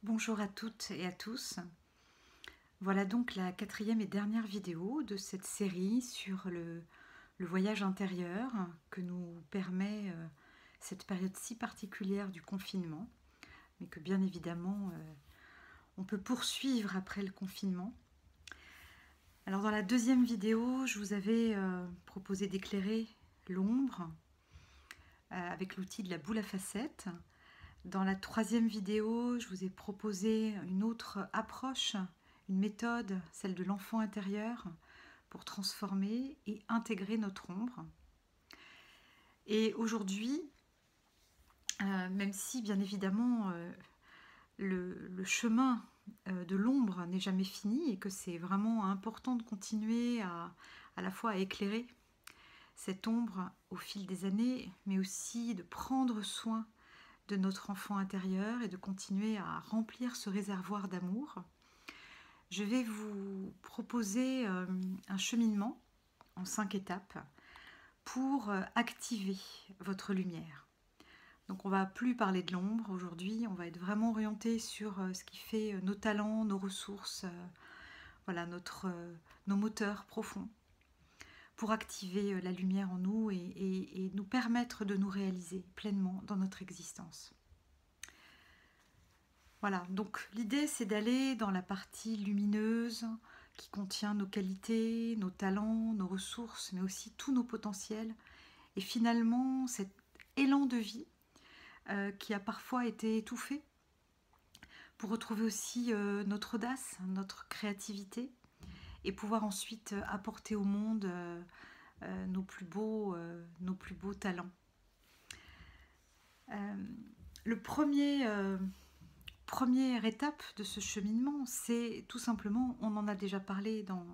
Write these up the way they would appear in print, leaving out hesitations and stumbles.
Bonjour à toutes et à tous. Voilà donc la quatrième et dernière vidéo de cette série sur le voyage intérieur que nous permet cette période si particulière du confinement, mais que bien évidemment on peut poursuivre après le confinement. Alors dans la deuxième vidéo, je vous avais proposé d'éclairer l'ombre avec l'outil de la boule à facettes. Dans la troisième vidéo, je vous ai proposé une autre approche, une méthode, celle de l'enfant intérieur, pour transformer et intégrer notre ombre. Et aujourd'hui, même si bien évidemment le chemin de l'ombre n'est jamais fini et que c'est vraiment important de continuer à la fois à éclairer cette ombre au fil des années, mais aussi de prendre soin de notre enfant intérieur et de continuer à remplir ce réservoir d'amour, je vais vous proposer un cheminement en 5 étapes pour activer votre lumière. Donc on ne va plus parler de l'ombre aujourd'hui, on va être vraiment orienté sur ce qui fait nos talents, nos ressources, voilà, nos moteurs profonds, pour activer la lumière en nous et nous permettre de nous réaliser pleinement dans notre existence. Voilà, donc l'idée c'est d'aller dans la partie lumineuse qui contient nos qualités, nos talents, nos ressources, mais aussi tous nos potentiels. Et finalement, cet élan de vie qui a parfois été étouffé, pour retrouver aussi notre audace, notre créativité, et pouvoir ensuite apporter au monde nos plus beaux talents. Le première étape de ce cheminement, c'est tout simplement, on en a déjà parlé dans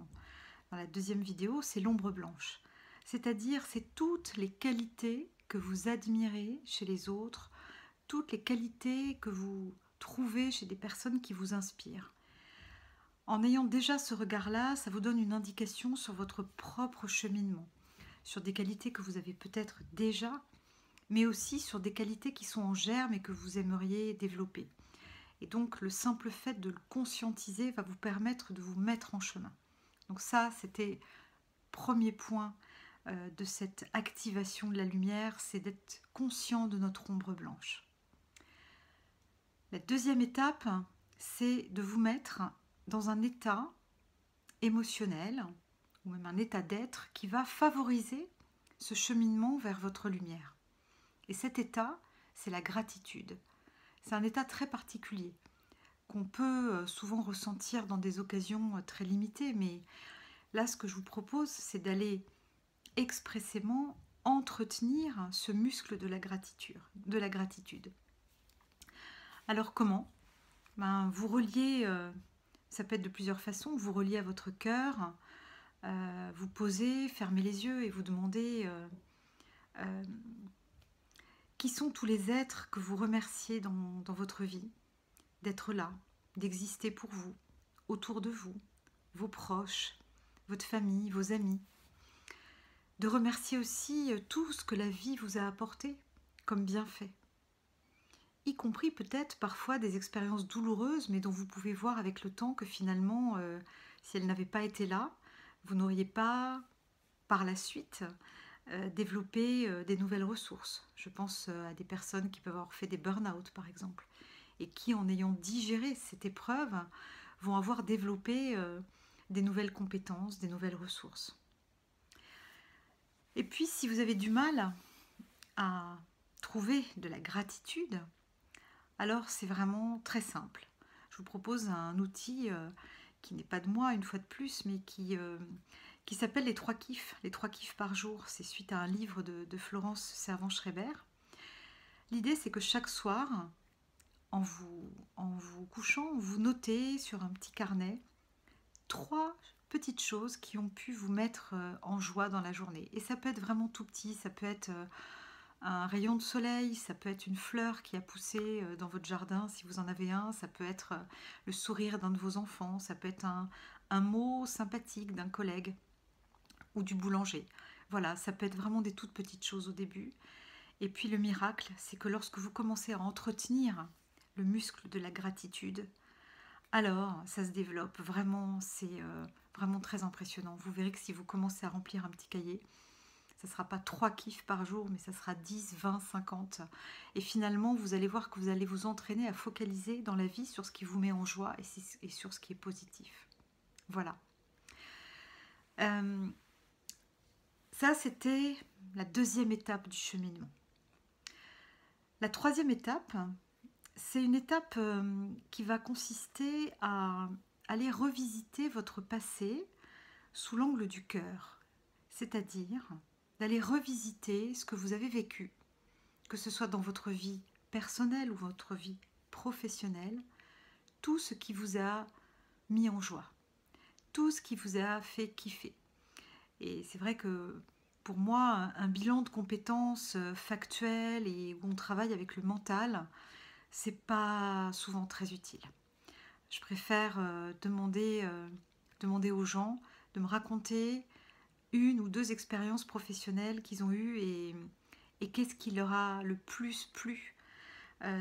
la deuxième vidéo, c'est l'ombre blanche. C'est-à-dire, c'est toutes les qualités que vous admirez chez les autres, toutes les qualités que vous trouvez chez des personnes qui vous inspirent. En ayant déjà ce regard-là, ça vous donne une indication sur votre propre cheminement, sur des qualités que vous avez peut-être déjà, mais aussi sur des qualités qui sont en germe et que vous aimeriez développer. Et donc le simple fait de le conscientiser va vous permettre de vous mettre en chemin. Donc ça, c'était le premier point de cette activation de la lumière, c'est d'être conscient de notre ombre blanche. La deuxième étape, c'est de vous mettre dans un état émotionnel, ou même un état d'être, qui va favoriser ce cheminement vers votre lumière. Et cet état, c'est la gratitude. C'est un état très particulier, qu'on peut souvent ressentir dans des occasions très limitées, mais là, ce que je vous propose, c'est d'aller expressément entretenir ce muscle de la gratitude. Alors comment ? Vous reliez, ça peut être de plusieurs façons, vous reliez à votre cœur, vous posez, fermez les yeux et vous demandez qui sont tous les êtres que vous remerciez dans votre vie, d'être là, d'exister pour vous, autour de vous, vos proches, votre famille, vos amis. De remercier aussi tout ce que la vie vous a apporté comme bienfait, y compris peut-être parfois des expériences douloureuses, mais dont vous pouvez voir avec le temps que finalement, si elles n'avaient pas été là, vous n'auriez pas, par la suite, développé des nouvelles ressources. Je pense à des personnes qui peuvent avoir fait des burn-out, par exemple, et qui, en ayant digéré cette épreuve, vont avoir développé des nouvelles compétences, des nouvelles ressources. Et puis, si vous avez du mal à trouver de la gratitude, alors c'est vraiment très simple. Je vous propose un outil qui n'est pas de moi, une fois de plus, mais qui s'appelle les 3 kiffs par jour. C'est suite à un livre de Florence Servan-Schreiber. L'idée, c'est que chaque soir, en vous couchant, vous notez sur un petit carnet 3 petites choses qui ont pu vous mettre en joie dans la journée. Et ça peut être vraiment tout petit, ça peut être un rayon de soleil, ça peut être une fleur qui a poussé dans votre jardin si vous en avez un, ça peut être le sourire d'un de vos enfants, ça peut être un mot sympathique d'un collègue ou du boulanger. Voilà, ça peut être vraiment des toutes petites choses au début. Et puis le miracle, c'est que lorsque vous commencez à entretenir le muscle de la gratitude, alors ça se développe. Vraiment, c'est vraiment très impressionnant. Vous verrez que si vous commencez à remplir un petit cahier, ça ne sera pas 3 kiffs par jour, mais ça sera 10, 20, 50. Et finalement, vous allez voir que vous allez vous entraîner à focaliser dans la vie sur ce qui vous met en joie et sur ce qui est positif. Voilà. Ça, c'était la deuxième étape du cheminement. La troisième étape, c'est une étape qui va consister à aller revisiter votre passé sous l'angle du cœur, c'est-à-dire d'aller revisiter ce que vous avez vécu, que ce soit dans votre vie personnelle ou votre vie professionnelle, tout ce qui vous a mis en joie, tout ce qui vous a fait kiffer. Et c'est vrai que pour moi, un bilan de compétences factuelles et où on travaille avec le mental, c'est pas souvent très utile. Je préfère demander aux gens de me raconter une ou deux expériences professionnelles qu'ils ont eues et qu'est-ce qui leur a le plus plu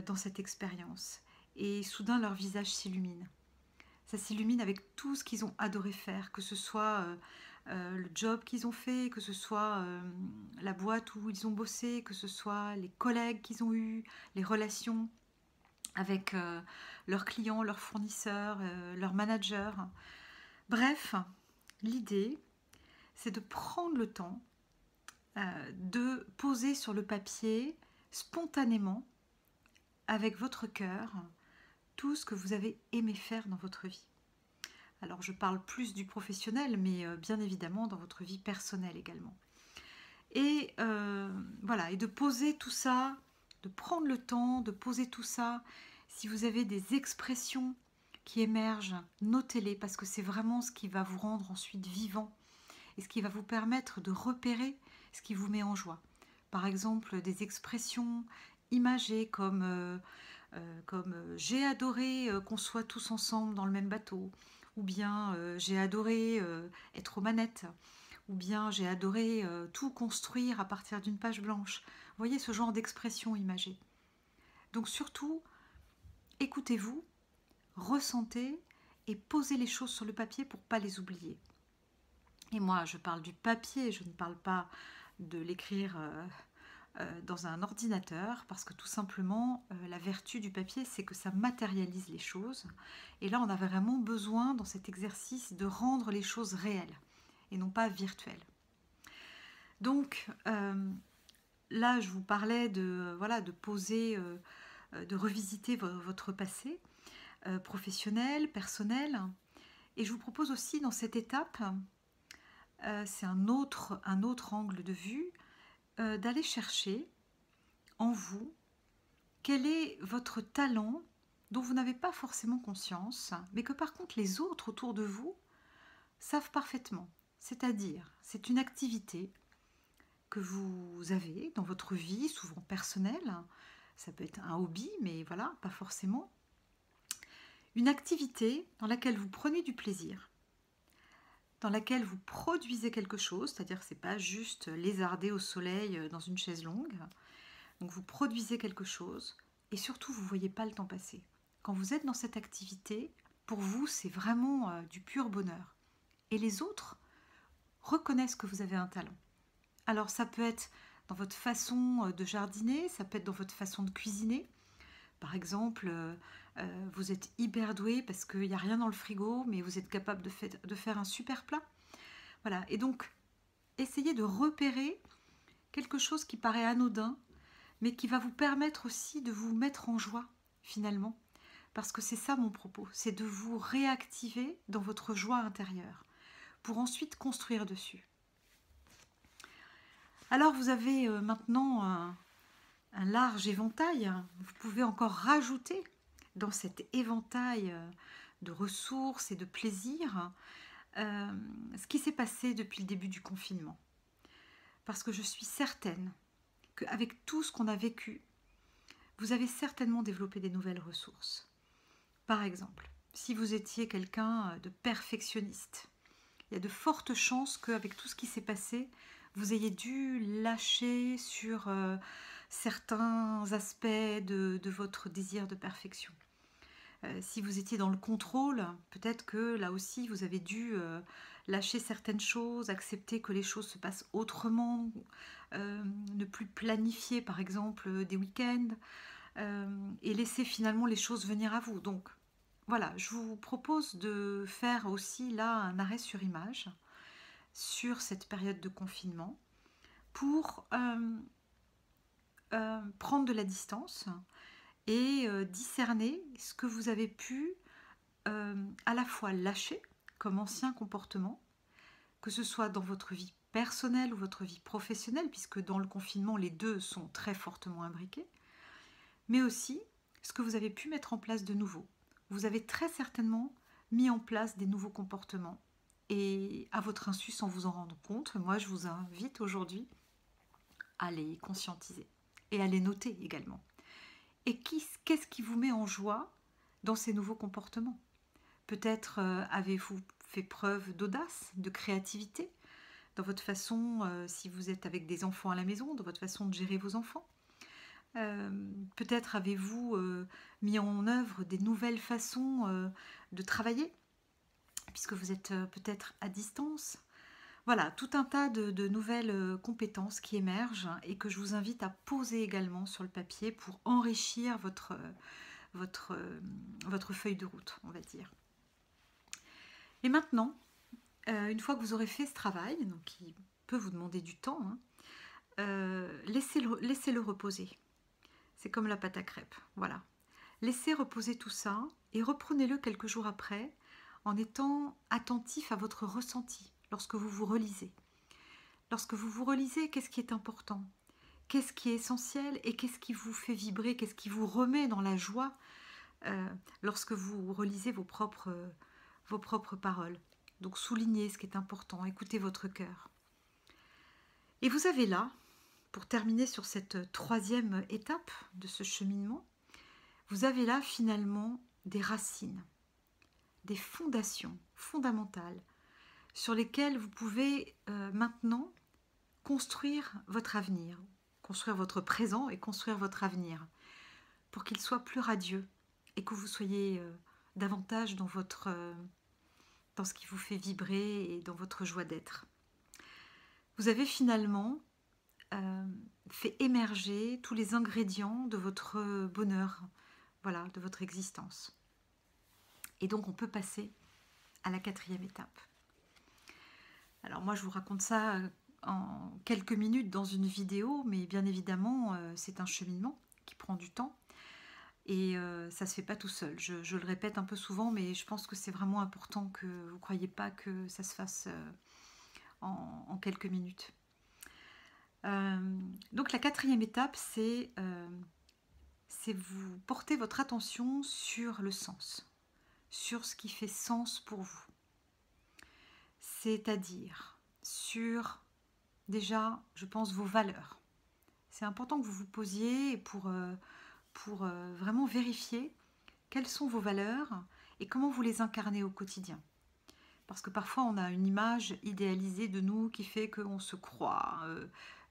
dans cette expérience. Et soudain, leur visage s'illumine. Ça s'illumine avec tout ce qu'ils ont adoré faire, que ce soit le job qu'ils ont fait, que ce soit la boîte où ils ont bossé, que ce soit les collègues qu'ils ont eus, les relations avec leurs clients, leurs fournisseurs, leurs managers. Bref, l'idée, c'est de prendre le temps de poser sur le papier spontanément, avec votre cœur, tout ce que vous avez aimé faire dans votre vie. Alors je parle plus du professionnel, mais bien évidemment dans votre vie personnelle également. Et voilà, et de poser tout ça, de prendre le temps de poser tout ça. Si vous avez des expressions qui émergent, notez-les, parce que c'est vraiment ce qui va vous rendre ensuite vivant et ce qui va vous permettre de repérer ce qui vous met en joie. Par exemple, des expressions imagées comme j'ai adoré qu'on soit tous ensemble dans le même bateau, ou bien j'ai adoré être aux manettes, ou bien j'ai adoré tout construire à partir d'une page blanche. Vous voyez ce genre d'expression imagée. Donc surtout, écoutez-vous, ressentez et posez les choses sur le papier pour ne pas les oublier. Et moi, je parle du papier, je ne parle pas de l'écrire dans un ordinateur, parce que tout simplement, la vertu du papier, c'est que ça matérialise les choses. Et là, on a vraiment besoin, dans cet exercice, de rendre les choses réelles et non pas virtuelles. Donc, là, je vous parlais de poser, de revisiter votre passé professionnel, personnel. Et je vous propose aussi, dans cette étape, c'est un autre angle de vue, d'aller chercher en vous quel est votre talent dont vous n'avez pas forcément conscience, mais que par contre les autres autour de vous savent parfaitement. C'est-à-dire, c'est une activité que vous avez dans votre vie, souvent personnelle, ça peut être un hobby, mais voilà, pas forcément. Une activité dans laquelle vous prenez du plaisir, dans laquelle vous produisez quelque chose, c'est-à-dire que ce n'est pas juste lézarder au soleil dans une chaise longue. Donc vous produisez quelque chose et surtout vous ne voyez pas le temps passer. Quand vous êtes dans cette activité, pour vous c'est vraiment du pur bonheur. Et les autres reconnaissent que vous avez un talent. Alors ça peut être dans votre façon de jardiner, ça peut être dans votre façon de cuisiner. Par exemple, vous êtes hyper doué parce qu'il n'y a rien dans le frigo, mais vous êtes capable de faire un super plat. Voilà. Et donc, essayez de repérer quelque chose qui paraît anodin, mais qui va vous permettre aussi de vous mettre en joie, finalement. Parce que c'est ça mon propos, c'est de vous réactiver dans votre joie intérieure, pour ensuite construire dessus. Alors, vous avez maintenant un large éventail. Vous pouvez encore rajouter dans cet éventail de ressources et de plaisirs ce qui s'est passé depuis le début du confinement. Parce que je suis certaine qu'avec tout ce qu'on a vécu, vous avez certainement développé des nouvelles ressources. Par exemple, si vous étiez quelqu'un de perfectionniste, il y a de fortes chances qu'avec tout ce qui s'est passé, vous ayez dû lâcher sur certains aspects de votre désir de perfection. Si vous étiez dans le contrôle, peut-être que là aussi vous avez dû lâcher certaines choses, accepter que les choses se passent autrement, ne plus planifier par exemple des week-ends, et laisser finalement les choses venir à vous. Donc voilà, je vous propose de faire aussi là un arrêt sur image sur cette période de confinement pour prendre de la distance et discerner ce que vous avez pu à la fois lâcher comme ancien comportement, que ce soit dans votre vie personnelle ou votre vie professionnelle, puisque dans le confinement, les deux sont très fortement imbriqués, mais aussi ce que vous avez pu mettre en place de nouveau. Vous avez très certainement mis en place des nouveaux comportements, et à votre insu sans vous en rendre compte. Moi, je vous invite aujourd'hui à les conscientiser et à les noter également. Et qu'est-ce qui vous met en joie dans ces nouveaux comportements? Peut-être avez-vous fait preuve d'audace, de créativité dans votre façon, si vous êtes avec des enfants à la maison, dans votre façon de gérer vos enfants. Peut-être avez-vous mis en œuvre des nouvelles façons de travailler, puisque vous êtes peut-être à distance. Voilà, tout un tas de nouvelles compétences qui émergent et que je vous invite à poser également sur le papier pour enrichir votre feuille de route, on va dire. Et maintenant, une fois que vous aurez fait ce travail, donc qui peut vous demander du temps, laissez-le reposer. C'est comme la pâte à crêpes, voilà. Laissez reposer tout ça et reprenez-le quelques jours après en étant attentif à votre ressenti lorsque vous vous relisez. Lorsque vous vous relisez, qu'est-ce qui est important? Qu'est-ce qui est essentiel et qu'est-ce qui vous fait vibrer? Qu'est-ce qui vous remet dans la joie lorsque vous relisez vos propres paroles? Donc soulignez ce qui est important, écoutez votre cœur. Et vous avez là, pour terminer sur cette troisième étape de ce cheminement, vous avez là finalement des racines, des fondations fondamentales sur lesquelles vous pouvez maintenant construire votre avenir, construire votre présent et construire votre avenir pour qu'il soit plus radieux et que vous soyez davantage dans dans ce qui vous fait vibrer et dans votre joie d'être. Vous avez finalement fait émerger tous les ingrédients de votre bonheur, voilà, de votre existence. Et donc on peut passer à la quatrième étape. Alors moi je vous raconte ça en quelques minutes dans une vidéo, mais bien évidemment c'est un cheminement qui prend du temps et ça se fait pas tout seul. Je le répète un peu souvent, mais je pense que c'est vraiment important que vous ne croyez pas que ça se fasse en quelques minutes. Donc la quatrième étape, c'est vous porter votre attention sur le sens, sur ce qui fait sens pour vous. C'est-à-dire sur, déjà, je pense, vos valeurs. C'est important que vous vous posiez pour vraiment vérifier quelles sont vos valeurs et comment vous les incarnez au quotidien. Parce que parfois, on a une image idéalisée de nous qui fait qu'on se croit.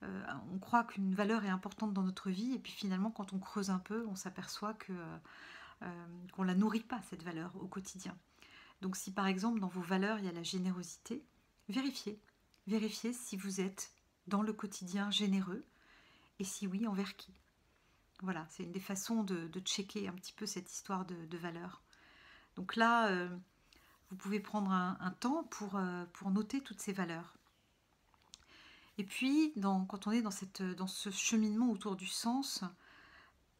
On croit qu'une valeur est importante dans notre vie et puis finalement, quand on creuse un peu, on s'aperçoit qu'on ne la nourrit pas, cette valeur, au quotidien. Donc si par exemple, dans vos valeurs, il y a la générosité, vérifiez. Vérifiez si vous êtes dans le quotidien généreux et si oui, envers qui. Voilà, c'est une des façons de checker un petit peu cette histoire de valeur. Donc là, vous pouvez prendre un temps pour noter toutes ces valeurs. Et puis, quand on est dans ce cheminement autour du sens,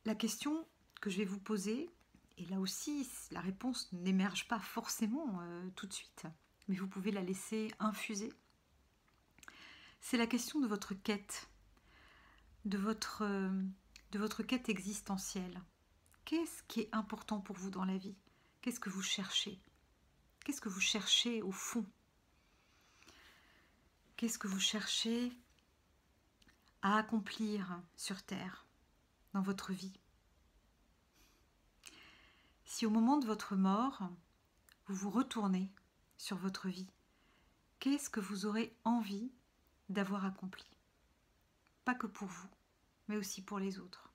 la question que je vais vous poser, et là aussi, la réponse n'émerge pas forcément tout de suite, mais vous pouvez la laisser infuser, c'est la question de votre quête, de votre quête existentielle. Qu'est-ce qui est important pour vous dans la vie? Qu'est-ce que vous cherchez? Qu'est-ce que vous cherchez au fond? Qu'est-ce que vous cherchez à accomplir sur Terre, dans votre vie? Si au moment de votre mort, vous vous retournez sur votre vie, qu'est-ce que vous aurez envie d'avoir accompli? Pas que pour vous, mais aussi pour les autres.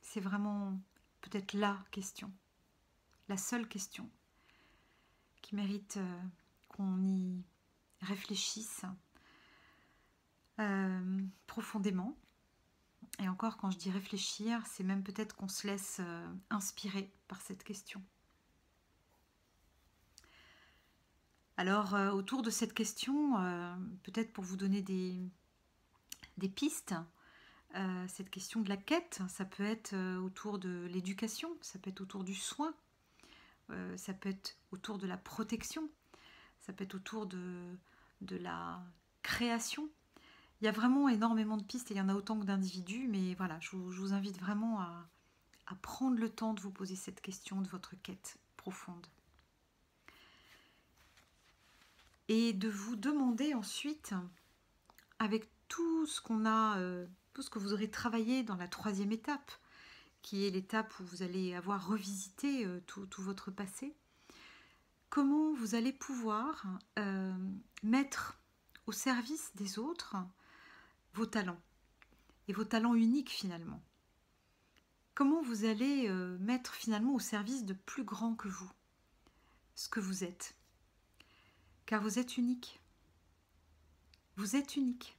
C'est vraiment peut-être la question, la seule question qui mérite qu'on y réfléchisse profondément. Et encore, quand je dis réfléchir, c'est même peut-être qu'on se laisse inspirer par cette question. Alors, autour de cette question, peut-être pour vous donner des pistes, cette question de la quête, ça peut être autour de l'éducation, ça peut être autour du soin, ça peut être autour de la protection, ça peut être autour de la création. Il y a vraiment énormément de pistes et il y en a autant que d'individus, mais voilà, je vous invite vraiment à prendre le temps de vous poser cette question de votre quête profonde. Et de vous demander ensuite, avec tout ce qu'on a, tout ce que vous aurez travaillé dans la 3e étape, qui est l'étape où vous allez avoir revisité tout votre passé, comment vous allez pouvoir mettre au service des autres vos talents, et vos talents uniques finalement. Comment vous allez mettre finalement au service de plus grand que vous, ce que vous êtes. Car vous êtes unique. Vous êtes unique.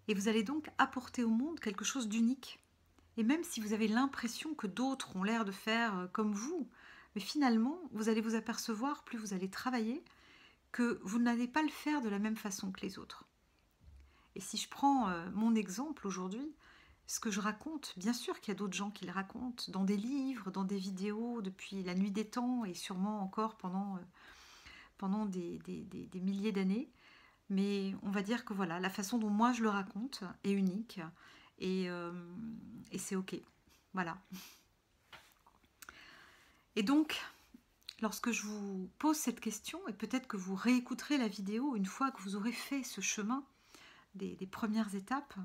Et vous allez donc apporter au monde quelque chose d'unique. Et même si vous avez l'impression que d'autres ont l'air de faire comme vous, mais finalement, vous allez vous apercevoir, plus vous allez travailler, que vous n'allez pas le faire de la même façon que les autres. Et si je prends mon exemple aujourd'hui, ce que je raconte, bien sûr qu'il y a d'autres gens qui le racontent, dans des livres, dans des vidéos, depuis la nuit des temps, et sûrement encore pendant des milliers d'années. Mais on va dire que voilà, la façon dont moi je le raconte est unique, et c'est ok. Voilà. Et donc, lorsque je vous pose cette question, et peut-être que vous réécouterez la vidéo une fois que vous aurez fait ce chemin des premières étapes,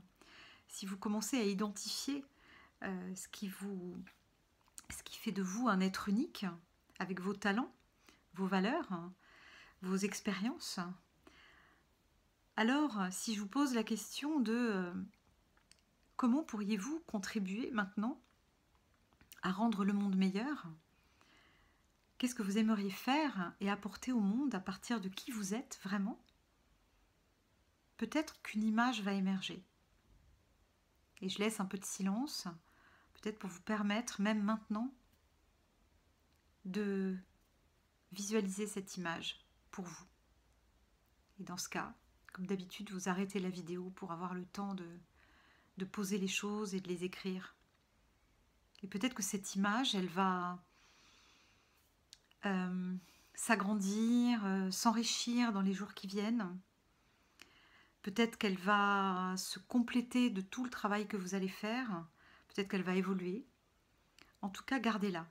si vous commencez à identifier ce qui fait de vous un être unique, avec vos talents, vos valeurs, vos expériences, alors si je vous pose la question de comment pourriez-vous contribuer maintenant à rendre le monde meilleur, qu'est-ce que vous aimeriez faire et apporter au monde à partir de qui vous êtes vraiment, peut-être qu'une image va émerger. Et je laisse un peu de silence, peut-être pour vous permettre, même maintenant, de visualiser cette image pour vous. Et dans ce cas, comme d'habitude, vous arrêtez la vidéo pour avoir le temps de poser les choses et de les écrire. Et peut-être que cette image, elle va s'agrandir, s'enrichir dans les jours qui viennent. Peut-être qu'elle va se compléter de tout le travail que vous allez faire. Peut-être qu'elle va évoluer. En tout cas, gardez-la.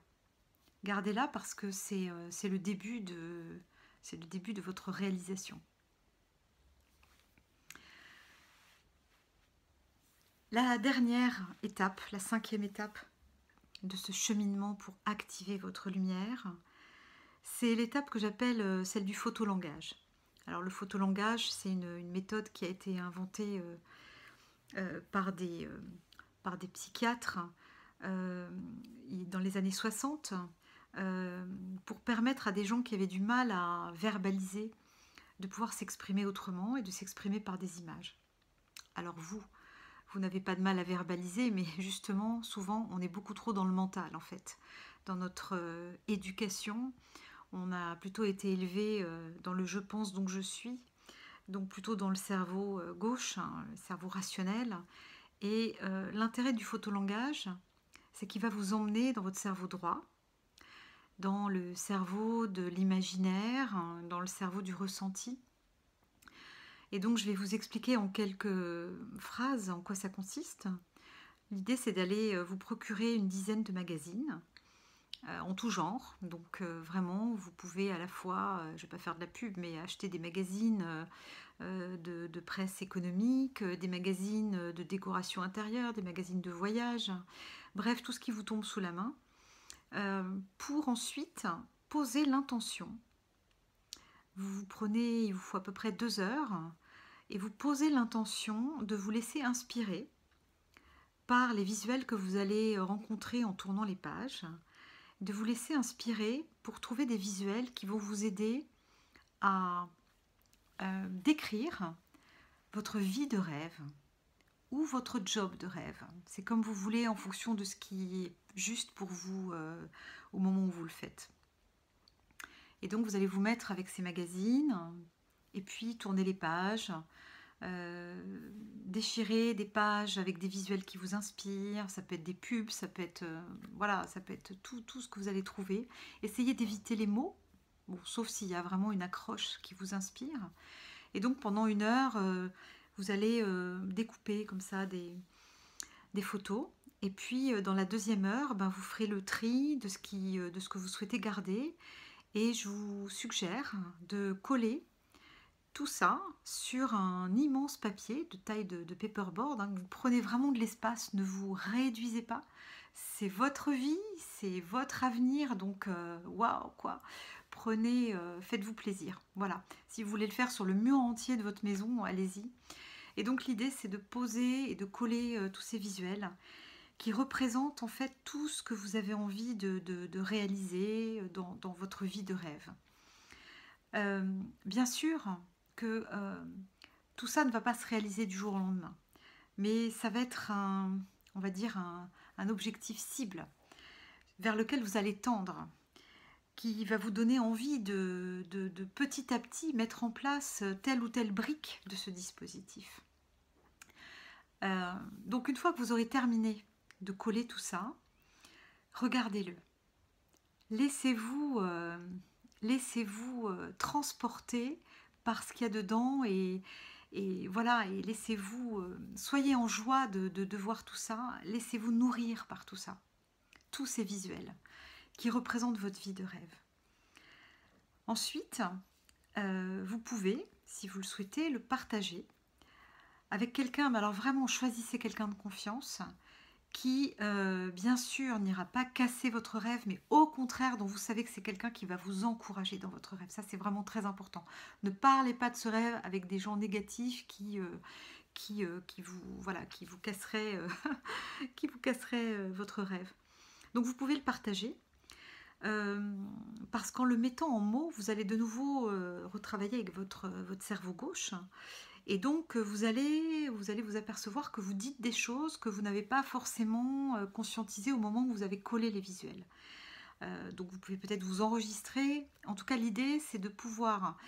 Gardez-la parce que c'est le début de votre réalisation. La dernière étape, la 5e étape de ce cheminement pour activer votre lumière, c'est l'étape que j'appelle celle du photolangage. Alors le photolangage, c'est une méthode qui a été inventée par des psychiatres dans les années 60 pour permettre à des gens qui avaient du mal à verbaliser de pouvoir s'exprimer autrement et de s'exprimer par des images. Alors vous n'avez pas de mal à verbaliser, mais justement, souvent, on est beaucoup trop dans le mental, en fait. Dans notre éducation, on a plutôt été élevé dans le « je pense donc je suis », donc plutôt dans le cerveau gauche, hein, le cerveau rationnel. Et l'intérêt du photolangage, c'est qu'il va vous emmener dans votre cerveau droit, dans le cerveau de l'imaginaire, dans le cerveau du ressenti. Et donc je vais vous expliquer en quelques phrases en quoi ça consiste. L'idée, c'est d'aller vous procurer une dizaine de magazines en tout genre. Donc vraiment, vous pouvez à la fois, je ne vais pas faire de la pub, mais acheter des magazines de presse économique, des magazines de décoration intérieure, des magazines de voyage, bref, tout ce qui vous tombe sous la main, pour ensuite poser l'intention. Il vous faut à peu près 2 heures, et vous posez l'intention de vous laisser inspirer par les visuels que vous allez rencontrer en tournant les pages, de vous laisser inspirer pour trouver des visuels qui vont vous aider à décrire votre vie de rêve ou votre job de rêve. C'est comme vous voulez en fonction de ce qui est juste pour vous au moment où vous le faites. Et donc vous allez vous mettre avec ces magazines et puis tourner les pages, déchirer des pages avec des visuels qui vous inspirent. Ça peut être des pubs, ça peut être voilà, ça peut être tout ce que vous allez trouver. Essayez d'éviter les mots, bon, sauf s'il y a vraiment une accroche qui vous inspire. Et donc pendant 1 heure, vous allez découper comme ça des photos. Et puis dans la 2e heure, ben, vous ferez le tri de ce que vous souhaitez garder. Et je vous suggère de coller tout ça sur un immense papier de taille de paperboard. Hein. Vous prenez vraiment de l'espace, ne vous réduisez pas. C'est votre vie, c'est votre avenir, donc waouh quoi. Prenez, faites-vous plaisir. Voilà. Si vous voulez le faire sur le mur entier de votre maison, allez-y. Et donc l'idée, c'est de poser et de coller tous ces visuels qui représentent en fait tout ce que vous avez envie de réaliser dans votre vie de rêve. Bien sûr que tout ça ne va pas se réaliser du jour au lendemain, mais ça va être on va dire un objectif cible vers lequel vous allez tendre, qui va vous donner envie de petit à petit mettre en place telle ou telle brique de ce dispositif. Donc une fois que vous aurez terminé de coller tout ça, regardez-le. Laissez-vous transporter par ce qu'il y a dedans et voilà, et laissez-vous, soyez en joie de voir tout ça, laissez-vous nourrir par tout ça, tous ces visuels qui représentent votre vie de rêve. Ensuite, vous pouvez, si vous le souhaitez, le partager avec quelqu'un, mais alors vraiment choisissez quelqu'un de confiance qui, bien sûr, n'ira pas casser votre rêve, mais au contraire, dont vous savez que c'est quelqu'un qui va vous encourager dans votre rêve. Ça, c'est vraiment très important. Ne parlez pas de ce rêve avec des gens négatifs qui vous casseraient, qui vous casseraient votre rêve. Donc, vous pouvez le partager. Parce qu'en le mettant en mots, vous allez de nouveau retravailler avec votre cerveau gauche. Et donc, vous allez vous apercevoir que vous dites des choses que vous n'avez pas forcément conscientisées au moment où vous avez collé les visuels. Donc, vous pouvez peut-être vous enregistrer. En tout cas, l'idée, c'est de pouvoir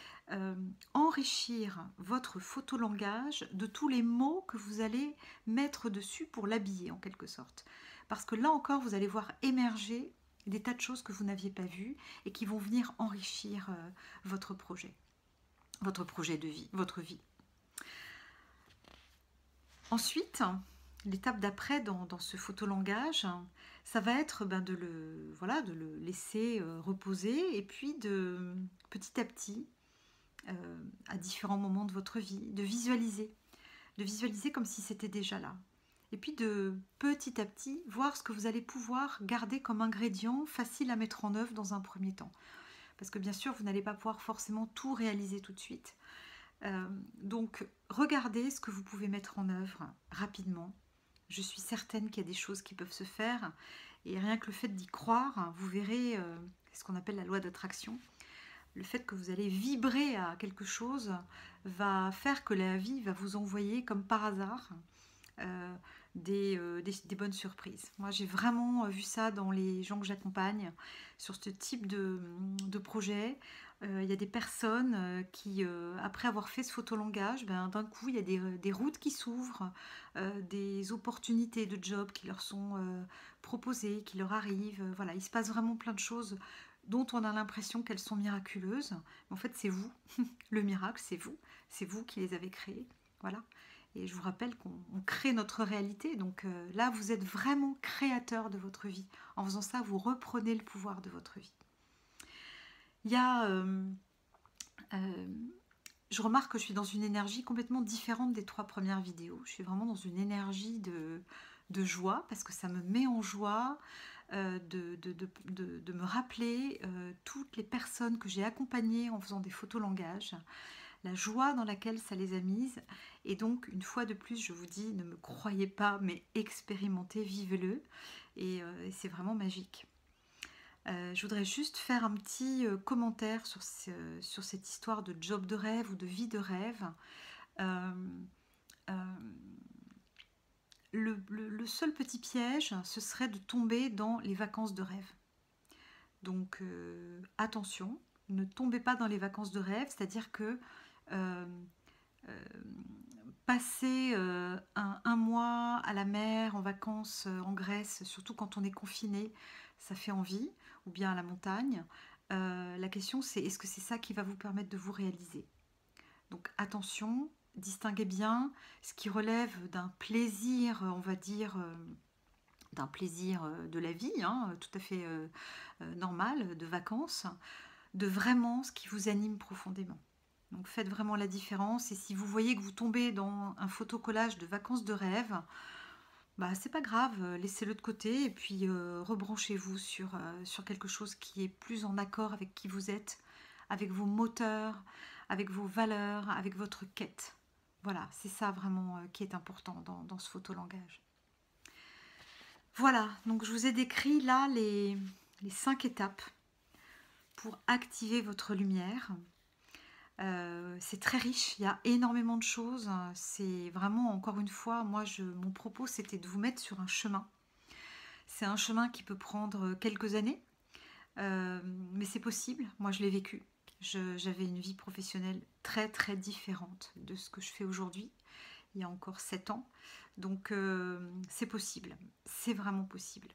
enrichir votre photolangage de tous les mots que vous allez mettre dessus pour l'habiller, en quelque sorte. Parce que là encore, vous allez voir émerger des tas de choses que vous n'aviez pas vues et qui vont venir enrichir votre projet de vie, votre vie. Ensuite, l'étape d'après dans ce photolangage, ça va être de le laisser reposer et puis de petit à petit, à différents moments de votre vie, de visualiser comme si c'était déjà là. Et puis de petit à petit voir ce que vous allez pouvoir garder comme ingrédient facile à mettre en œuvre dans un premier temps. Parce que bien sûr, vous n'allez pas pouvoir forcément tout réaliser tout de suite. Donc, regardez ce que vous pouvez mettre en œuvre rapidement. Je suis certaine qu'il y a des choses qui peuvent se faire. Et rien que le fait d'y croire, vous verrez ce qu'on appelle la loi d'attraction. Le fait que vous allez vibrer à quelque chose va faire que la vie va vous envoyer comme par hasard des bonnes surprises. Moi, j'ai vraiment vu ça dans les gens que j'accompagne sur ce type de projet. Il y a des personnes qui, après avoir fait ce photolangage, d'un coup, il y a des routes qui s'ouvrent, des opportunités de job qui leur sont proposées, qui leur arrivent. Voilà, il se passe vraiment plein de choses dont on a l'impression qu'elles sont miraculeuses. Mais en fait, c'est vous. Le miracle, c'est vous. C'est vous qui les avez créées. Voilà. Et je vous rappelle qu'on crée notre réalité. Donc là, vous êtes vraiment créateur de votre vie. En faisant ça, vous reprenez le pouvoir de votre vie. Il y a... je remarque que je suis dans une énergie complètement différente des 3 premières vidéos. Je suis vraiment dans une énergie de joie parce que ça me met en joie de me rappeler toutes les personnes que j'ai accompagnées en faisant des photolangages. la joie dans laquelle ça les a mises. Et donc, une fois de plus, je vous dis, ne me croyez pas, mais expérimentez, vivez-le. Et c'est vraiment magique. Je voudrais juste faire un petit commentaire sur cette histoire de job de rêve ou de vie de rêve. Euh, euh, le seul petit piège, ce serait de tomber dans les vacances de rêve. Donc attention, ne tombez pas dans les vacances de rêve, c'est-à-dire que euh, euh, passer un mois à la mer, en vacances en Grèce, surtout quand on est confiné, ça fait envie, ou bien à la montagne. La question c'est, est-ce que c'est ça qui va vous permettre de vous réaliser? Donc attention, distinguez bien ce qui relève d'un plaisir, on va dire, d'un plaisir de la vie, hein, tout à fait normal, de vacances, de vraiment ce qui vous anime profondément. Donc faites vraiment la différence, et si vous voyez que vous tombez dans un photocollage de vacances de rêve, bah c'est pas grave, laissez-le de côté et puis rebranchez-vous sur quelque chose qui est plus en accord avec qui vous êtes, avec vos moteurs, avec vos valeurs, avec votre quête. Voilà, c'est ça vraiment qui est important dans ce photolangage. Voilà, donc je vous ai décrit là les 5 étapes pour activer votre lumière. C'est très riche, il y a énormément de choses. C'est vraiment, encore une fois, mon propos c'était de vous mettre sur un chemin. C'est un chemin qui peut prendre quelques années, mais c'est possible. Moi je l'ai vécu. J'avais une vie professionnelle très très différente de ce que je fais aujourd'hui, il y a encore 7 ans. Donc c'est possible, c'est vraiment possible.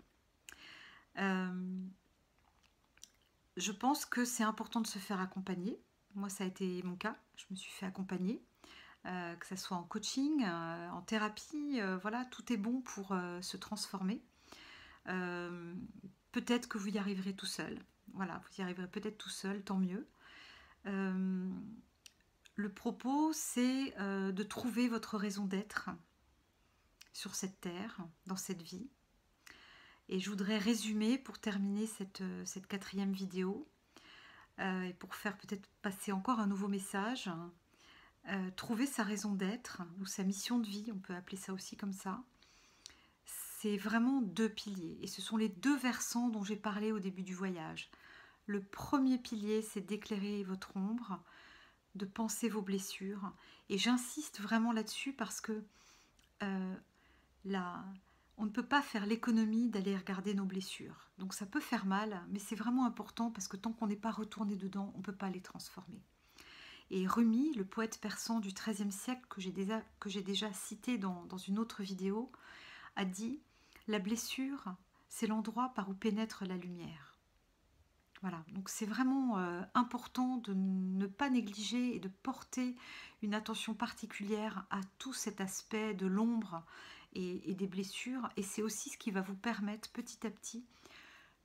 Je pense que c'est important de se faire accompagner. Moi, ça a été mon cas. Je me suis fait accompagner, que ce soit en coaching, en thérapie. Voilà, tout est bon pour se transformer. Peut-être que vous y arriverez tout seul. Voilà, vous y arriverez peut-être tout seul, tant mieux. Le propos, c'est de trouver votre raison d'être sur cette terre, dans cette vie. Et je voudrais résumer pour terminer cette 4e vidéo et pour faire peut-être passer encore un nouveau message. Trouver sa raison d'être ou sa mission de vie, on peut appeler ça aussi comme ça. C'est vraiment 2 piliers et ce sont les 2 versants dont j'ai parlé au début du voyage. Le premier pilier, c'est d'éclairer votre ombre, de penser vos blessures. Et j'insiste vraiment là-dessus parce que on ne peut pas faire l'économie d'aller regarder nos blessures. Donc ça peut faire mal, mais c'est vraiment important parce que tant qu'on n'est pas retourné dedans, on ne peut pas les transformer. Et Rumi, le poète persan du XIIIe siècle que j'ai déjà cité dans une autre vidéo, a dit « La blessure, c'est l'endroit par où pénètre la lumière ». Voilà, donc c'est vraiment important de ne pas négliger et de porter une attention particulière à tout cet aspect de l'ombre et des blessures. Et c'est aussi ce qui va vous permettre petit à petit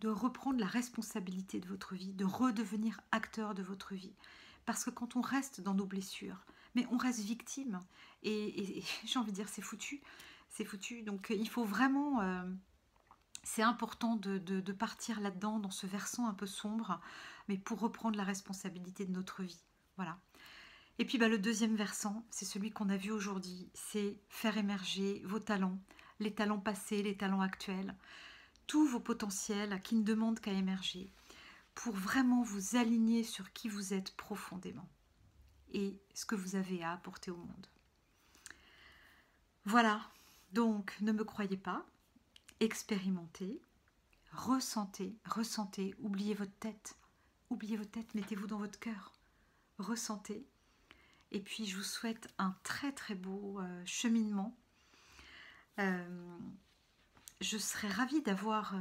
de reprendre la responsabilité de votre vie, de redevenir acteur de votre vie. Parce que quand on reste dans nos blessures, mais on reste victime. Et j'ai envie de dire, c'est foutu. C'est foutu. Donc il faut vraiment... c'est important de partir là-dedans, dans ce versant un peu sombre, mais pour reprendre la responsabilité de notre vie. Voilà. Et puis le 2e versant, c'est celui qu'on a vu aujourd'hui, c'est faire émerger vos talents, les talents passés, les talents actuels, tous vos potentiels qui ne demandent qu'à émerger, pour vraiment vous aligner sur qui vous êtes profondément et ce que vous avez à apporter au monde. Voilà, donc ne me croyez pas, expérimentez, ressentez, oubliez votre tête, mettez-vous dans votre cœur, ressentez. Et puis je vous souhaite un très très beau cheminement. Je serais ravie d'avoir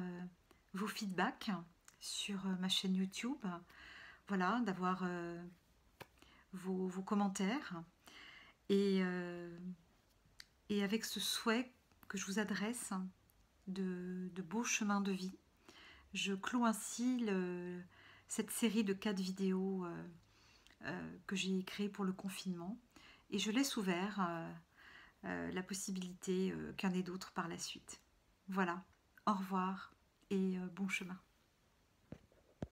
vos feedbacks sur ma chaîne YouTube, voilà, d'avoir vos commentaires et avec ce souhait que je vous adresse de beaux chemins de vie. Je clôt ainsi cette série de 4 vidéos que j'ai créées pour le confinement et je laisse ouvert la possibilité qu'il y en ait d'autres par la suite. Voilà, au revoir et bon chemin.